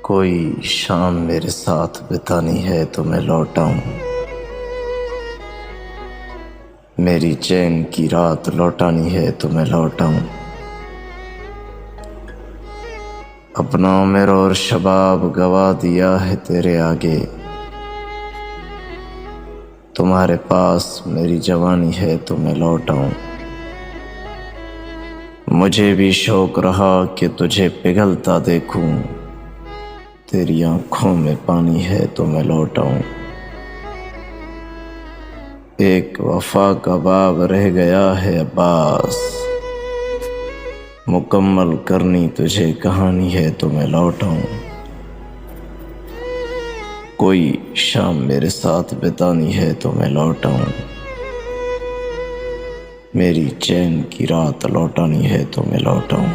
कोई शाम मेरे साथ बितानी है तो मैं लौट आऊं, मेरी चैन की रात लौटानी है तो मैं लौट आऊं। अपनों में और शबाब गवा दिया है तेरे आगे, तुम्हारे पास मेरी जवानी है तो मैं लौट आऊं। मुझे भी शौक रहा कि तुझे पिघलता देखूं, तेरी आंखों में पानी है तो मैं लौट आऊं। एक वफा का बाब रह गया है अब्बास, मुकम्मल करनी तुझे कहानी है तो मैं लौट आऊं। कोई शाम मेरे साथ बितानी है तो मैं लौट आऊं, मेरी चैन की रात लौटानी है तो मैं लौट आऊं।